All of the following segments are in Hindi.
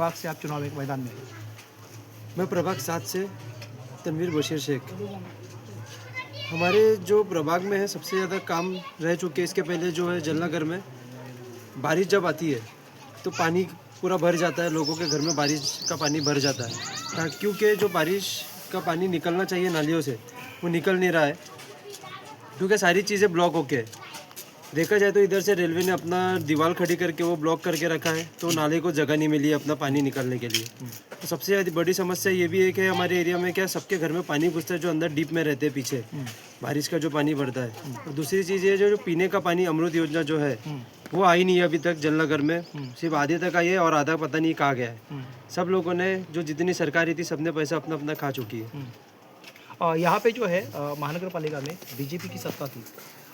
प्रभाग से आप चुनाव मैदान में हैं? मैं प्रभाग 7 से तनवीर बशीर शेख। हमारे जो प्रभाग में है सबसे ज़्यादा काम रह चुके हैं। इसके पहले जो है जलनगर में बारिश जब आती है तो पानी पूरा भर जाता है, लोगों के घर में बारिश का पानी भर जाता है, क्योंकि जो बारिश का पानी निकलना चाहिए नालियों से वो निकल नहीं रहा है, क्योंकि सारी चीज़ें ब्लॉक होके है। देखा जाए तो इधर से रेलवे ने अपना दीवार खड़ी करके वो ब्लॉक करके रखा है, तो नाले को जगह नहीं मिली है अपना पानी निकालने के लिए। तो सबसे ज़्यादा बड़ी समस्या ये भी है कि हमारे एरिया में क्या सबके घर में पानी घुसता है जो अंदर डीप में रहते हैं पीछे, बारिश का जो पानी भरता है। और दूसरी चीज़ ये जो पीने का पानी अमृत योजना जो है वो आई नहीं है अभी तक जलनगर में, सिर्फ आधे तक आई है और आधा पता नहीं कहाँ गया है। सब लोगों ने जो जितनी सरकारी थी सबने पैसा अपना अपना खा चुकी है। यहाँ पे जो है महानगर पालिका में बीजेपी की सत्ता थी।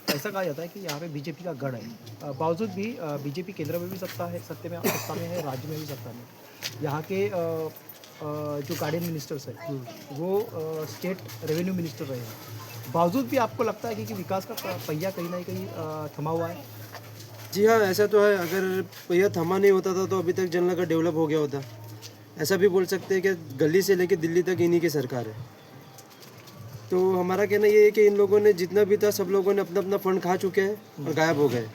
ऐसा कहा जाता है कि यहाँ पे बीजेपी का गढ़ है। बावजूद भी बीजेपी केंद्र में भी सत्ता में है, राज्य में भी सत्ता में। यहाँ के जो गार्डियन मिनिस्टर्स है वो स्टेट रेवेन्यू मिनिस्टर रहे हैं। बावजूद भी आपको लगता है कि विकास का पहिया कहीं ना कहीं थमा हुआ है? जी हाँ, ऐसा तो है। अगर पहिया थमा नहीं होता था तो अभी तक जलनगर डेवलप हो गया होता। ऐसा भी बोल सकते हैं कि गली से लेकर दिल्ली तक इन्हीं की सरकार है। तो हमारा कहना ये है कि इन लोगों ने जितना भी था सब लोगों ने अपना अपना फंड खा चुके हैं और गायब हो गए।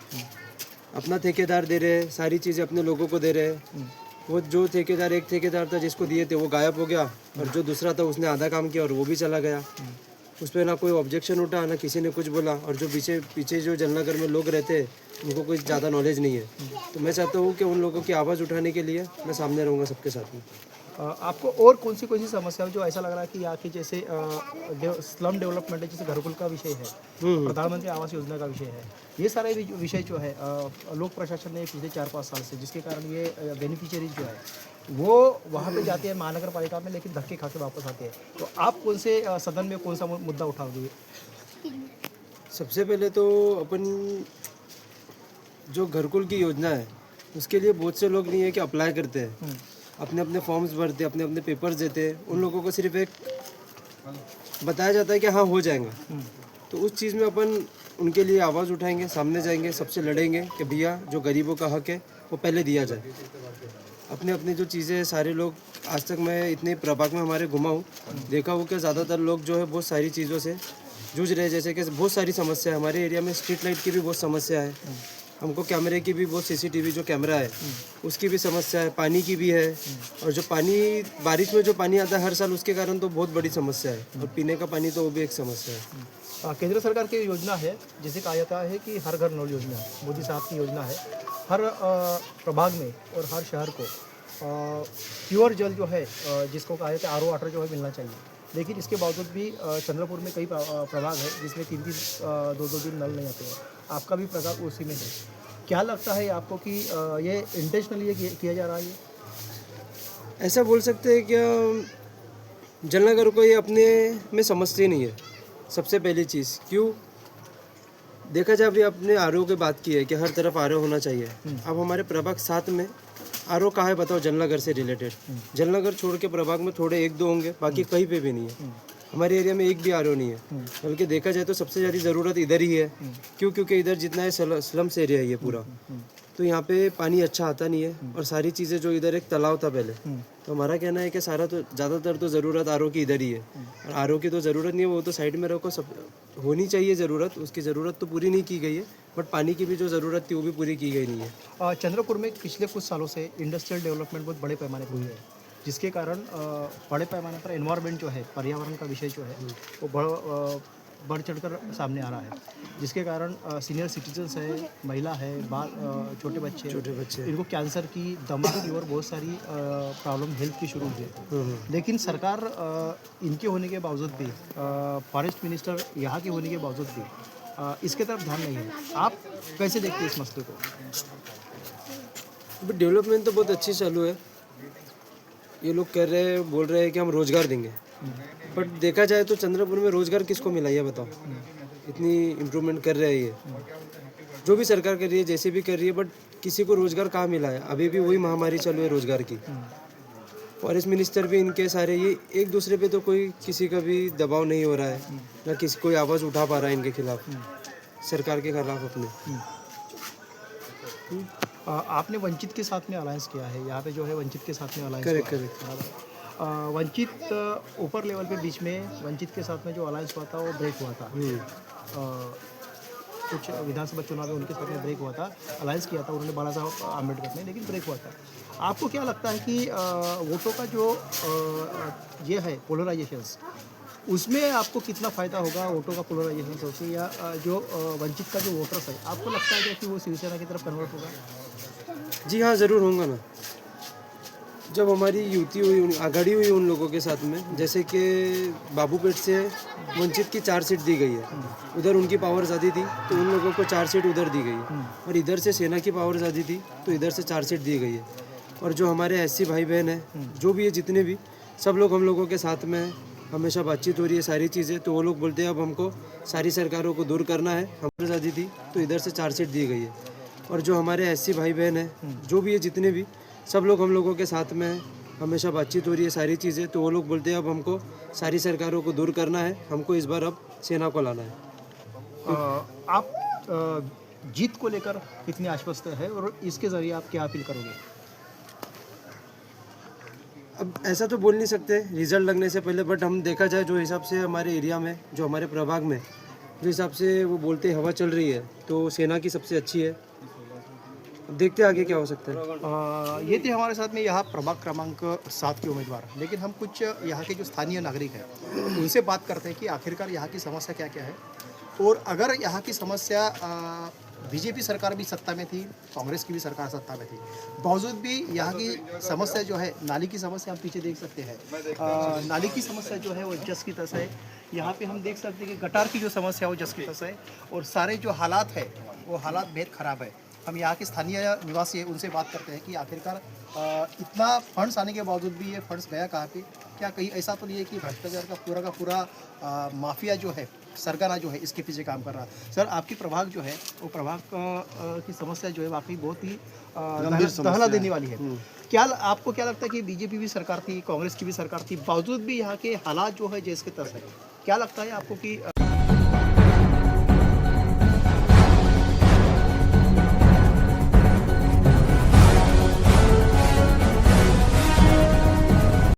अपना ठेकेदार दे रहे हैं, सारी चीज़ें अपने लोगों को दे रहे हैं। वो जो ठेकेदार एक ठेकेदार था जिसको दिए थे वो गायब हो गया, और जो दूसरा था उसने आधा काम किया और वो भी चला गया। उस पर ना कोई ऑब्जेक्शन उठा, ना किसी ने कुछ बोला। और जो पीछे पीछे जो जलनगर में लोग रहते हैं उनको कोई ज़्यादा नॉलेज नहीं है। तो मैं चाहता हूँ कि उन लोगों की आवाज़ उठाने के लिए मैं सामने रहूँगा सबके साथ में। आपको और कौन सी समस्या है जो ऐसा लग रहा है कि यहाँ की जैसे स्लम डेवलपमेंट है, जैसे घरकुल का विषय है, प्रधानमंत्री आवास योजना का विषय है, ये सारे विषय जो है लोक प्रशासन ने पिछले 4-5 साल से, जिसके कारण ये बेनिफिशियरीज जो है वो वहाँ पे जाते हैं महानगर पालिका में, लेकिन धक्के खा के वापस आते हैं। तो आप कौन से सदन में कौन सा मुद्दा उठाओगे? सबसे पहले तो अपन जो घरकुल की योजना है उसके लिए बहुत से लोग नहीं है कि अप्लाई करते हैं, अपने अपने फॉर्म्स भरते, अपने अपने पेपर्स देते हैं। उन लोगों को सिर्फ एक बताया जाता है कि हाँ हो जाएगा। तो उस चीज़ में अपन उनके लिए आवाज़ उठाएंगे, सामने जाएंगे, सबसे लड़ेंगे कि भैया जो गरीबों का हक है वो पहले दिया जाए। अपने अपनी जो चीज़ें हैं सारे लोग, आज तक मैं इतने प्रभाग में हमारे घुमा हूँ, देखा हूँ कि ज़्यादातर लोग जो है बहुत सारी चीज़ों से जूझ रहे हैं। जैसे कि बहुत सारी समस्या है हमारे एरिया में, स्ट्रीट लाइट की भी बहुत समस्या है, हमको कैमरे की भी बहुत, सीसीटीवी जो कैमरा है उसकी भी समस्या है, पानी की भी है। और जो पानी बारिश में जो पानी आता है हर साल उसके कारण तो बहुत बड़ी समस्या है, और पीने का पानी तो वो भी एक समस्या है। केंद्र सरकार की योजना है, जिसे कहा जाता है कि हर घर नल योजना, मोदी साहब की योजना है। हर प्रभाग में और हर शहर को प्योर जल जो है, जिसको कहा जाता है आरओ वाटर जो है मिलना चाहिए। लेकिन इसके बावजूद भी चंद्रपुर में कई प्रभाग है जिसमें 3-3 2-2 दिन नल नहीं आते हैं। आपका भी प्रभाग उसी में है। क्या लगता है आपको कि ये इंटेंशनली ये किया जा रहा है? ऐसा बोल सकते हैं क्या, जलनगर को ये अपने में समझते नहीं है। सबसे पहली चीज़ क्यों देखा जाए, अभी आपने आरओ की बात की है कि हर तरफ आरओ होना चाहिए। अब हमारे प्रभाग 7 में आरओ कहाँ है बताओ? जलनगर से रिलेटेड। जलनगर छोड़ के प्रभाग में थोड़े 1-2 होंगे, बाकी कहीं पे भी नहीं है। हमारे एरिया में एक भी आरओ नहीं है। बल्कि देखा जाए तो सबसे ज़्यादा ज़रूरत इधर ही है। क्यों? क्योंकि इधर जितना है स्लम्स एरिया है ये पूरा, तो यहाँ पे पानी अच्छा आता नहीं है। और सारी चीज़ें जो इधर एक तालाब था पहले, तो हमारा कहना है कि सारा तो ज़्यादातर तो ज़रूरत आरओ की इधर ही है। और आरओ की तो ज़रूरत नहीं है, वो तो साइड में रखो, सब होनी चाहिए ज़रूरत, उसकी ज़रूरत तो पूरी नहीं की गई है। बट पानी की भी जो ज़रूरत थी वो भी पूरी की गई नहीं है। चंद्रपुर में पिछले कुछ सालों से इंडस्ट्रियल डेवलपमेंट बहुत बड़े पैमाने पर हुई है, जिसके कारण बड़े पैमाने पर एनवायरनमेंट जो है, पर्यावरण का विषय जो है वो बढ़ चढ़कर सामने आ रहा है। जिसके कारण सीनियर सिटीजन्स है, महिला है, छोटे बच्चे इनको कैंसर की, दमा की और बहुत सारी प्रॉब्लम हेल्थ की शुरू हुई है। लेकिन सरकार इनके होने के बावजूद भी, फॉरेस्ट मिनिस्टर यहाँ के होने के बावजूद भी इसके तरफ ध्यान नहीं है। आप कैसे देखते हैं इस मसले को? डेवलपमेंट तो बहुत अच्छी चालू है। ये लोग कर रहे हैं, बोल रहे हैं कि हम रोज़गार देंगे, बट देखा जाए तो चंद्रपुर में रोज़गार किसको मिला ये बताओ? इतनी इम्प्रूवमेंट कर रहे हैं ये, जो भी सरकार कर रही है, जैसे भी कर रही है, बट किसी को रोज़गार कहाँ मिला है? अभी भी वही महामारी चालू है रोज़गार की। फॉरेस्ट मिनिस्टर भी इनके सारे, ये एक दूसरे पे तो कोई किसी का भी दबाव नहीं हो रहा है, ना किसी कोई आवाज़ उठा पा रहा है इनके खिलाफ, सरकार के खिलाफ अपने। आपने वंचित के साथ में अलायंस किया है, यहाँ पे जो है वंचित के साथ में अलायंस करेक्ट हुआ है। करेक्ट। बराबर। वंचित ऊपर लेवल पे बीच में वंचित के साथ में जो अलायंस हुआ था वो ब्रेक हुआ था। अ, कुछ विधानसभा चुनाव में उनके साथ में ब्रेक हुआ था, अलायंस किया था उन्होंने बाला साहब आम्बेडकर ने, लेकिन ब्रेक हुआ था। आपको क्या लगता है कि वोटों का जो ये है पोलराइजेशंस, उसमें आपको कितना फ़ायदा होगा वोटों का पोलराइजेशन होकर, या जो वंचित का जो वोटर्स है, आपको लगता है कि वो शिवसेना की तरफ कन्वर्ट होगा? जी हाँ, ज़रूर होगा ना। जब हमारी युति हुई, आघाड़ी हुई उन लोगों के साथ में, जैसे कि बाबूपेट से वंचित की 4 सीट दी गई है, उधर उनकी पावर ज़्यादा थी तो उन लोगों को 4 सीट उधर दी गई है, और इधर से सेना की पावर ज़्यादा थी तो इधर से 4 सीट दी गई है। और जो हमारे एससी भाई बहन हैं, जो भी है जितने भी, सब लोग हम लोगों के साथ में हैं, हमेशा बातचीत हो रही है सारी चीज़ें। तो वो लोग बोलते हैं अब हमको सारी सरकारों को दूर करना है, हमारी ज़्यादा थी तो इधर से 4 सीट दी गई है। और जो हमारे एससी भाई बहन हैं, जो भी है जितने भी, सब लोग हम लोगों के साथ में हैं, हमेशा बातचीत हो रही है सारी चीज़ें। तो वो लोग बोलते हैं अब हमको सारी सरकारों को दूर करना है, हमको इस बार अब सेना को लाना है। आप जीत को लेकर कितने आश्वस्त है और इसके ज़रिए आप क्या अपील करोगे? अब ऐसा तो बोल नहीं सकते रिजल्ट लगने से पहले, बट हम देखा जाए जो हिसाब से हमारे एरिया में, जो हमारे प्रभाग में जो हिसाब से वो बोलते हवा चल रही है, तो सेना की सबसे अच्छी है। अब देखते हैं आगे क्या हो सकता है। ये थे हमारे साथ में यहाँ प्रभाग क्रमांक 7 के उम्मीदवार, लेकिन हम कुछ यहाँ के जो स्थानीय नागरिक हैं उनसे बात करते हैं कि आखिरकार यहाँ की समस्या क्या क्या है, और अगर यहाँ की समस्या बीजेपी सरकार भी सत्ता में थी, कांग्रेस की भी सरकार सत्ता में थी, बावजूद भी यहाँ की समस्या जो है, नाली की समस्या हम पीछे देख सकते हैं, नाली की समस्या जो है वो जस की तस है। यहाँ पे हम देख सकते हैं कि गटार की जो समस्या है वो जस की तस है, और सारे जो हालात है वो हालात बेहद ख़राब है। हम यहाँ के स्थानीय निवासी हैं, उनसे बात करते हैं कि आखिरकार इतना फंड्स आने के बावजूद भी ये फंड्स गया कहाँ पे? क्या कहीं ऐसा तो नहीं है कि भ्रष्टाचार का पूरा माफिया जो है, सरगना जो है, इसके पीछे काम कर रहा है? सर, आपकी प्रभाग जो है वो प्रभाग की समस्या जो है वाकई बहुत ही दहला देने वाली है। क्या आपको क्या लगता है कि बीजेपी भी सरकार थी, कांग्रेस की भी सरकार थी, बावजूद भी यहाँ के हालात जो है जैसे तस है, क्या लगता है आपको कि